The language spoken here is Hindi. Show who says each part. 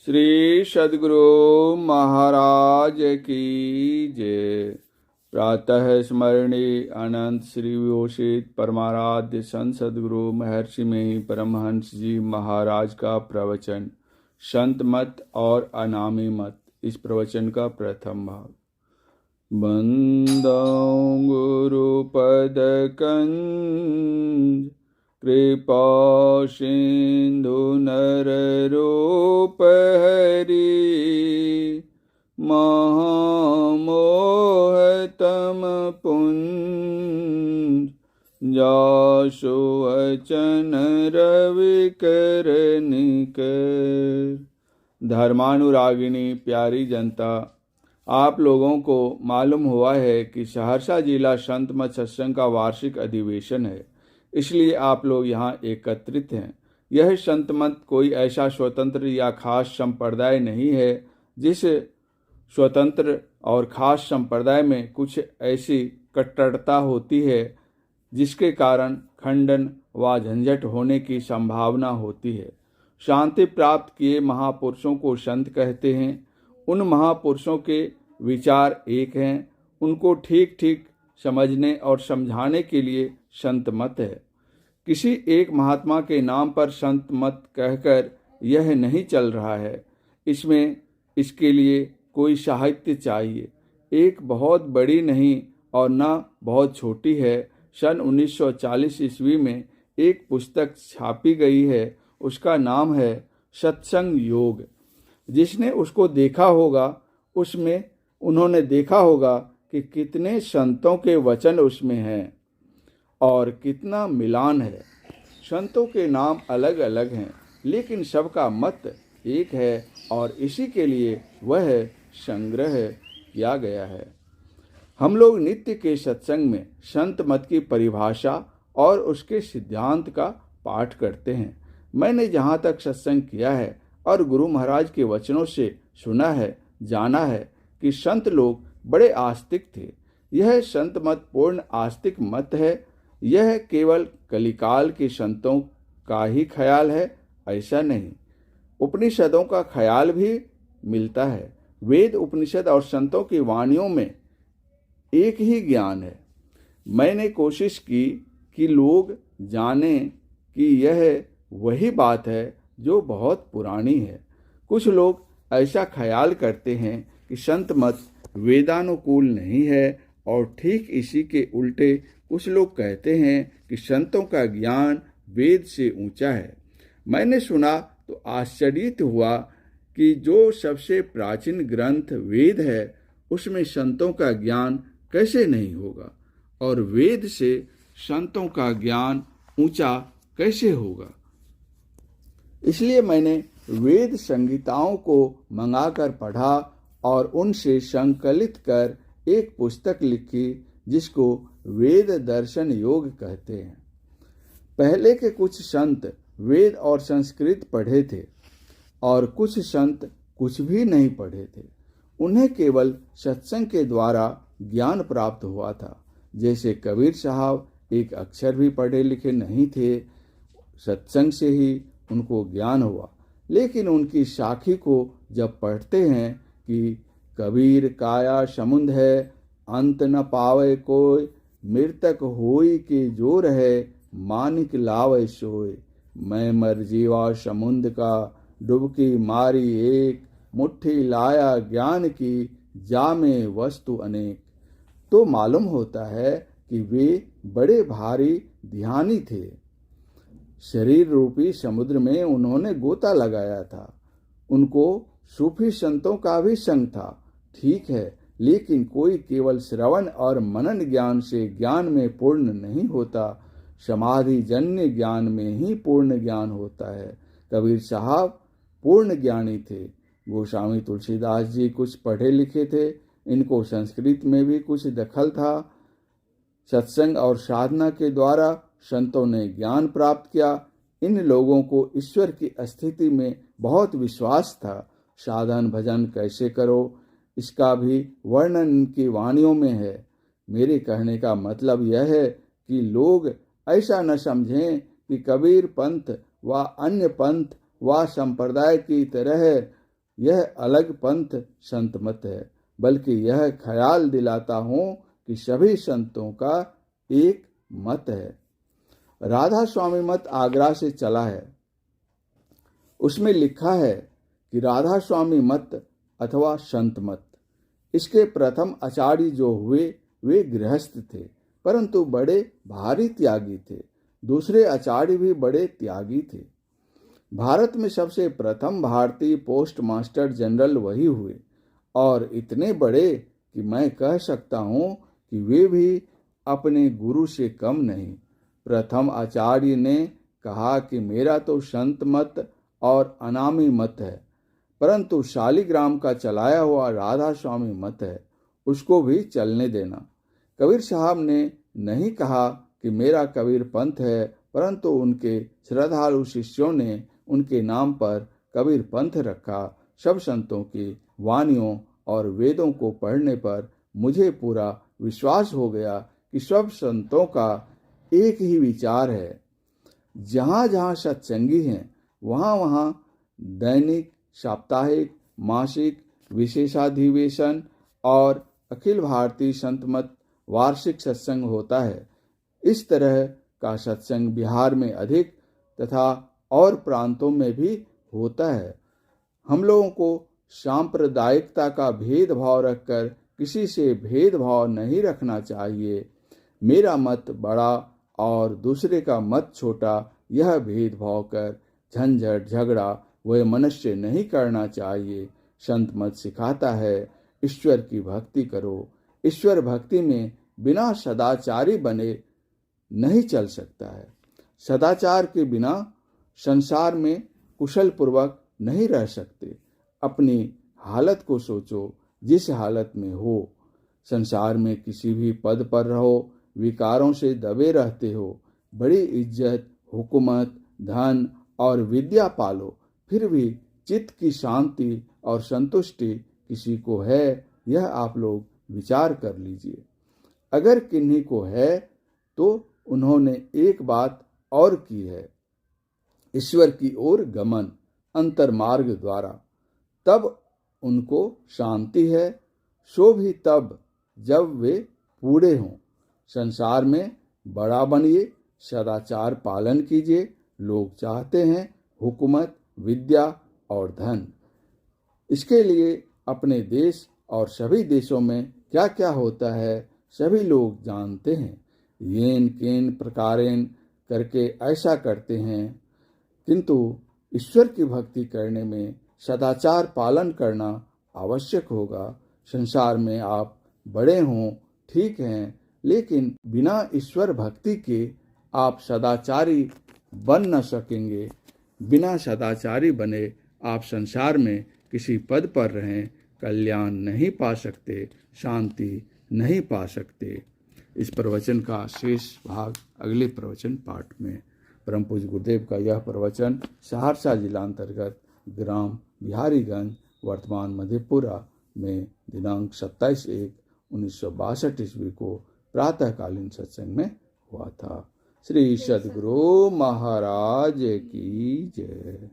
Speaker 1: श्री सद्गुरु महाराज की जय। प्रातः स्मरणीय अनंत श्री विभूषित परमाराध्य संत सद्गुरु महर्षि में परमहंस जी महाराज का प्रवचन संत मत और अनामी मत। इस प्रवचन का प्रथम भाग। बंदौ गुरु पद कंज कृपा सिंधु नर रूप हरि महामोह तम पुंज जासु वचन रवि कर निकर। धर्मानुरागिणी प्यारी जनता, आप लोगों को मालूम हुआ है कि सहरसा जिला संत मत सत्संग का वार्षिक अधिवेशन है, इसलिए आप लोग यहाँ एकत्रित हैं। यह संत मत कोई ऐसा स्वतंत्र या खास संप्रदाय नहीं है। जिस स्वतंत्र और खास संप्रदाय में कुछ ऐसी कट्टरता होती है जिसके कारण खंडन व झंझट होने की संभावना होती है। शांति प्राप्त किए महापुरुषों को संत कहते हैं। उन महापुरुषों के विचार एक हैं, उनको ठीक ठीक समझने और समझाने के लिए संत मत है। किसी एक महात्मा के नाम पर संत मत कहकर यह नहीं चल रहा है। इसके लिए कोई साहित्य चाहिए। एक बहुत बड़ी नहीं और न बहुत छोटी है। सन 1940 ईस्वी में एक पुस्तक छापी गई है, उसका नाम है सत्संग योग। जिसने उसको देखा होगा उसमें उन्होंने देखा होगा कि कितने संतों के वचन उसमें हैं और कितना मिलान है। संतों के नाम अलग अलग हैं, लेकिन सबका मत एक है और इसी के लिए वह संग्रह किया गया है। हम लोग नित्य के सत्संग में संत मत की परिभाषा और उसके सिद्धांत का पाठ करते हैं। मैंने जहाँ तक सत्संग किया है और गुरु महाराज के वचनों से सुना है, जाना है कि संत लोग बड़े आस्तिक थे। यह संत मत पूर्ण आस्तिक मत है। यह केवल कलिकाल के संतों का ही ख्याल है, ऐसा नहीं। उपनिषदों का ख्याल भी मिलता है। वेद, उपनिषद और संतों की वाणियों में एक ही ज्ञान है। मैंने कोशिश की कि लोग जाने कि यह वही बात है जो बहुत पुरानी है। कुछ लोग ऐसा ख्याल करते हैं कि संत मत वेदानुकूल नहीं है और ठीक इसी के उल्टे कुछ लोग कहते हैं कि संतों का ज्ञान वेद से ऊंचा है। मैंने सुना तो आश्चर्यित हुआ कि जो सबसे प्राचीन ग्रंथ वेद है उसमें संतों का ज्ञान कैसे नहीं होगा और वेद से संतों का ज्ञान ऊंचा कैसे होगा। इसलिए मैंने वेद संहिताओं को मंगाकर पढ़ा और उनसे संकलित कर एक पुस्तक लिखी जिसको वेद दर्शन योग कहते हैं। पहले के कुछ संत वेद और संस्कृत पढ़े थे और कुछ संत कुछ भी नहीं पढ़े थे। उन्हें केवल सत्संग के द्वारा ज्ञान प्राप्त हुआ था। जैसे कबीर साहब एक अक्षर भी पढ़े लिखे नहीं थे, सत्संग से ही उनको ज्ञान हुआ। लेकिन उनकी साखी को जब पढ़ते हैं कि कबीर काया समुंद है, अंत न पावे कोय, मृतक होई के जोर है, मानिक लावे सोय। मैं मर जीवा समुंद का, डुबकी मारी एक, मुट्ठी लाया ज्ञान की, जामे वस्तु अनेक। तो मालूम होता है कि वे बड़े भारी ध्यानी थे। शरीर रूपी समुद्र में उन्होंने गोता लगाया था। उनको सूफी संतों का भी संग था, ठीक है, लेकिन कोई केवल श्रवण और मनन ज्ञान से ज्ञान में पूर्ण नहीं होता। समाधि जन्य ज्ञान में ही पूर्ण ज्ञान होता है। कबीर साहब पूर्ण ज्ञानी थे। गोस्वामी तुलसीदास जी कुछ पढ़े लिखे थे, इनको संस्कृत में भी कुछ दखल था। सत्संग और साधना के द्वारा संतों ने ज्ञान प्राप्त किया। इन लोगों को ईश्वर की स्थिति में बहुत विश्वास था। साधन भजन कैसे करो, इसका भी वर्णन इनकी वाणियों में है। मेरे कहने का मतलब यह है कि लोग ऐसा न समझें कि कबीर पंथ व अन्य पंथ व संप्रदाय की तरह यह अलग पंथ संत मत है, बल्कि यह ख्याल दिलाता हूँ कि सभी संतों का एक मत है। राधा स्वामी मत आगरा से चला है। उसमें लिखा है कि राधा स्वामी मत अथवा संत मत। इसके प्रथम आचार्य जो हुए वे गृहस्थ थे, परंतु बड़े भारी त्यागी थे। दूसरे आचार्य भी बड़े त्यागी थे। भारत में सबसे प्रथम भारतीय पोस्ट मास्टर जनरल वही हुए, और इतने बड़े कि मैं कह सकता हूँ कि वे भी अपने गुरु से कम नहीं। प्रथम आचार्य ने कहा कि मेरा तो संत मत और अनामी मत है, परंतु शालिग्राम का चलाया हुआ राधा स्वामी मत है, उसको भी चलने देना। कबीर साहब ने नहीं कहा कि मेरा कबीर पंथ है, परंतु उनके श्रद्धालु शिष्यों ने उनके नाम पर कबीर पंथ रखा। सब संतों की वाणियों और वेदों को पढ़ने पर मुझे पूरा विश्वास हो गया कि सब संतों का एक ही विचार है। जहाँ जहाँ सत्संगी हैं, वहाँ वहाँ दैनिक, साप्ताहिक, मासिक, विशेषाधिवेशन और अखिल भारतीय संत मत वार्षिक सत्संग होता है। इस तरह का सत्संग बिहार में अधिक तथा और प्रांतों में भी होता है। हम लोगों को सांप्रदायिकता का भेदभाव रखकर किसी से भेदभाव नहीं रखना चाहिए। मेरा मत बड़ा और दूसरे का मत छोटा, यह भेदभाव कर झंझट झगड़ा वह मनुष्य नहीं करना चाहिए। संत मत सिखाता है ईश्वर की भक्ति करो। ईश्वर भक्ति में बिना सदाचारी बने नहीं चल सकता है। सदाचार के बिना संसार में कुशल पूर्वक नहीं रह सकते। अपनी हालत को सोचो, जिस हालत में हो। संसार में किसी भी पद पर रहो, विकारों से दबे रहते हो, बड़ी इज्जत, हुकूमत, धन और विद्या पालो, फिर भी चित्त की शांति और संतुष्टि किसी को है, यह आप लोग विचार कर लीजिए। अगर किन्हीं को है तो उन्होंने एक बात और की है, ईश्वर की ओर गमन अंतर्मार्ग द्वारा। तब उनको शांति है, सो भी तब जब वे बूढ़े हों। संसार में बड़ा बनिए, सदाचार पालन कीजिए। लोग चाहते हैं हुकूमत, विद्या और धन। इसके लिए अपने देश और सभी देशों में क्या क्या होता है सभी लोग जानते हैं। येन केन प्रकारेण करके ऐसा करते हैं, किंतु ईश्वर की भक्ति करने में सदाचार पालन करना आवश्यक होगा। संसार में आप बड़े हों ठीक हैं, लेकिन बिना ईश्वर भक्ति के आप सदाचारी बन न सकेंगे। बिना सदाचारी बने आप संसार में किसी पद पर रहें, कल्याण नहीं पा सकते, शांति नहीं पा सकते। इस प्रवचन का शेष भाग अगले प्रवचन पाठ में। परम पूज्य गुरुदेव का यह प्रवचन सहरसा जिला अंतर्गत ग्राम बिहारीगंज वर्तमान मधेपुरा में दिनांक 27/1/1962 ईस्वी को प्रातःकालीन सत्संग में हुआ था। श्री सद्गुरु महाराज की जय।